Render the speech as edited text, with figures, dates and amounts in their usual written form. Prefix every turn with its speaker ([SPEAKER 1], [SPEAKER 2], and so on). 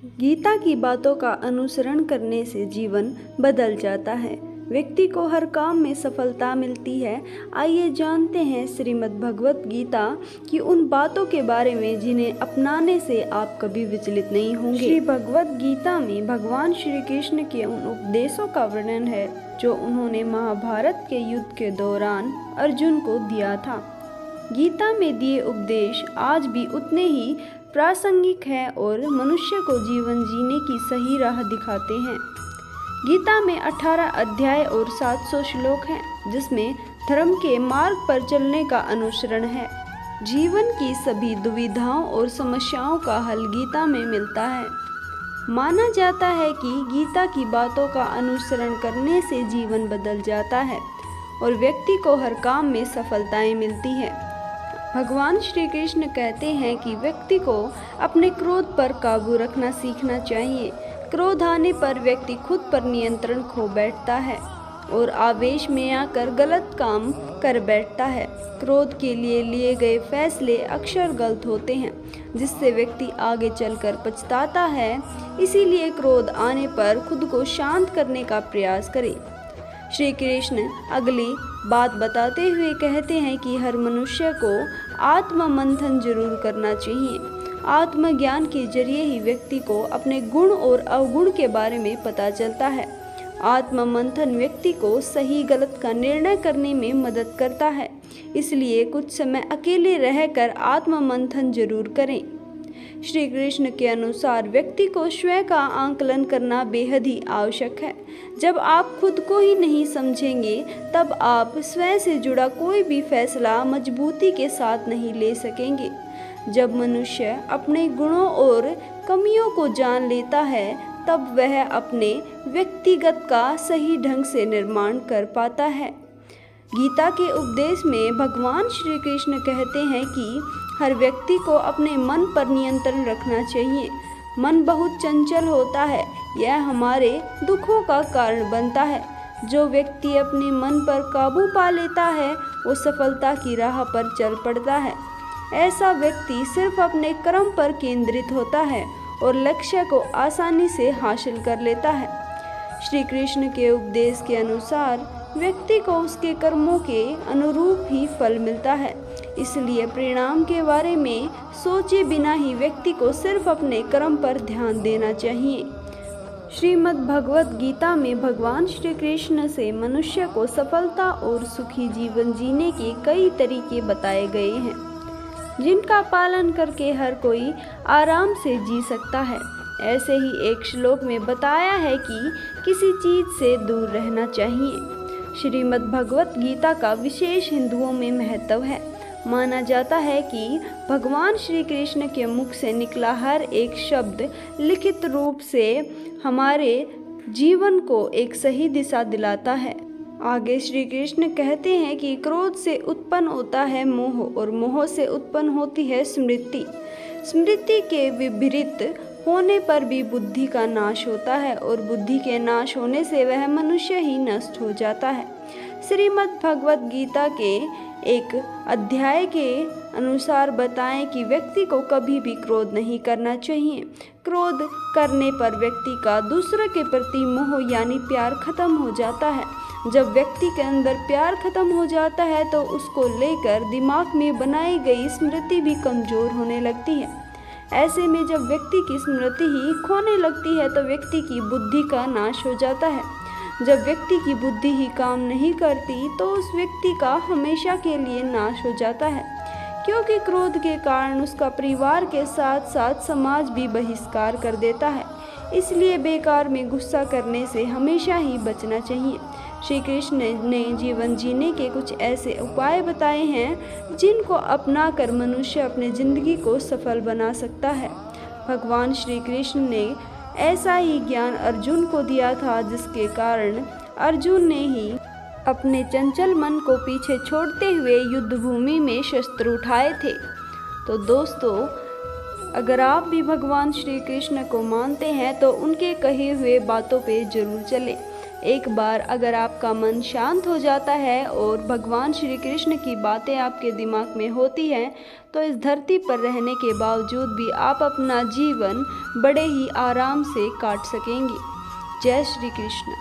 [SPEAKER 1] गीता की बातों का अनुसरण करने से जीवन बदल जाता है, व्यक्ति को हर काम में सफलता मिलती है। आइए जानते हैं श्रीमद् भगवत गीता की उन बातों के बारे में जिन्हें अपनाने से आप कभी विचलित नहीं होंगे। श्री भगवत गीता में भगवान श्री कृष्ण के उन उपदेशों का वर्णन है जो उन्होंने महाभारत के युद्ध के दौरान अर्जुन को दिया था। गीता में दिए उपदेश आज भी उतने ही प्रासंगिक है और मनुष्य को जीवन जीने की सही राह दिखाते हैं। गीता में 18 अध्याय और 700 श्लोक हैं, जिसमें धर्म के मार्ग पर चलने का अनुसरण है। जीवन की सभी दुविधाओं और समस्याओं का हल गीता में मिलता है। माना जाता है कि गीता की बातों का अनुसरण करने से जीवन बदल जाता है और व्यक्ति को हर काम में सफलताएं मिलती हैं। भगवान श्री कृष्ण कहते हैं कि व्यक्ति को अपने क्रोध पर काबू रखना सीखना चाहिए। क्रोध आने पर व्यक्ति खुद पर नियंत्रण खो बैठता है और आवेश में आकर गलत काम कर बैठता है। क्रोध के लिए गए फैसले अक्सर गलत होते हैं, जिससे व्यक्ति आगे चलकर पछताता है। इसीलिए क्रोध आने पर खुद को शांत करने का प्रयास करें। श्री कृष्ण अगली बात बताते हुए कहते हैं कि हर मनुष्य को आत्म मंथन जरूर करना चाहिए। आत्मज्ञान के जरिए ही व्यक्ति को अपने गुण और अवगुण के बारे में पता चलता है। आत्म मंथन व्यक्ति को सही गलत का निर्णय करने में मदद करता है। इसलिए कुछ समय अकेले रहकर आत्म मंथन जरूर करें। श्री कृष्ण के अनुसार व्यक्ति को स्वयं का आंकलन करना बेहद ही आवश्यक है। जब आप खुद को ही नहीं समझेंगे, तब आप स्वयं से जुड़ा कोई भी फैसला मजबूती के साथ नहीं ले सकेंगे। जब मनुष्य अपने गुणों और कमियों को जान लेता है, तब वह अपने व्यक्तिगत का सही ढंग से निर्माण कर पाता है। गीता के उपदेश में भगवान श्री कृष्ण कहते हैं कि हर व्यक्ति को अपने मन पर नियंत्रण रखना चाहिए। मन बहुत चंचल होता है, यह हमारे दुखों का कारण बनता है। जो व्यक्ति अपने मन पर काबू पा लेता है, वो सफलता की राह पर चल पड़ता है। ऐसा व्यक्ति सिर्फ अपने कर्म पर केंद्रित होता है और लक्ष्य को आसानी से हासिल कर लेता है। श्री कृष्ण के उपदेश के अनुसार व्यक्ति को उसके कर्मों के अनुरूप ही फल मिलता है। इसलिए परिणाम के बारे में सोचे बिना ही व्यक्ति को सिर्फ अपने कर्म पर ध्यान देना चाहिए। श्रीमद् भगवत गीता में भगवान श्री कृष्ण से मनुष्य को सफलता और सुखी जीवन जीने के कई तरीके बताए गए हैं, जिनका पालन करके हर कोई आराम से जी सकता है। ऐसे ही एक श्लोक में बताया है कि किसी चीज से दूर रहना चाहिए। श्रीमद् भगवत गीता का विशेष हिंदुओं में महत्व है। माना जाता है कि भगवान श्री कृष्ण के मुख से निकला हर एक शब्द लिखित रूप से हमारे जीवन को एक सही दिशा दिलाता है। आगे श्री कृष्ण कहते हैं कि क्रोध से उत्पन्न होता है मोह और मोह से उत्पन्न होती है स्मृति। स्मृति के विपरीत होने पर भी बुद्धि का नाश होता है और बुद्धि के नाश होने से वह मनुष्य ही नष्ट हो जाता है। श्रीमद् भगवत गीता के एक अध्याय के अनुसार बताएं कि व्यक्ति को कभी भी क्रोध नहीं करना चाहिए। क्रोध करने पर व्यक्ति का दूसरे के प्रति मोह यानी प्यार खत्म हो जाता है। जब व्यक्ति के अंदर प्यार खत्म हो जाता है तो उसको लेकर दिमाग में बनाई गई स्मृति भी कमजोर होने लगती है। ऐसे में जब व्यक्ति की स्मृति ही खोने लगती है तो व्यक्ति की बुद्धि का नाश हो जाता है। जब व्यक्ति की बुद्धि ही काम नहीं करती तो उस व्यक्ति का हमेशा के लिए नाश हो जाता है, क्योंकि क्रोध के कारण उसका परिवार के साथ साथ समाज भी बहिष्कार कर देता है। इसलिए बेकार में गुस्सा करने से हमेशा ही बचना चाहिए। श्री कृष्ण ने जीवन जीने के कुछ ऐसे उपाय बताए हैं जिनको अपनाकर मनुष्य अपनी जिंदगी को सफल बना सकता है। भगवान श्री कृष्ण ने ऐसा ही ज्ञान अर्जुन को दिया था, जिसके कारण अर्जुन ने ही अपने चंचल मन को पीछे छोड़ते हुए युद्ध भूमि में शस्त्र उठाए थे। तो दोस्तों, अगर आप भी भगवान श्री कृष्ण को मानते हैं तो उनके कहे हुए बातों पे जरूर चलें। एक बार अगर आपका मन शांत हो जाता है और भगवान श्री कृष्ण की बातें आपके दिमाग में होती हैं तो इस धरती पर रहने के बावजूद भी आप अपना जीवन बड़े ही आराम से काट सकेंगे। जय श्री कृष्ण।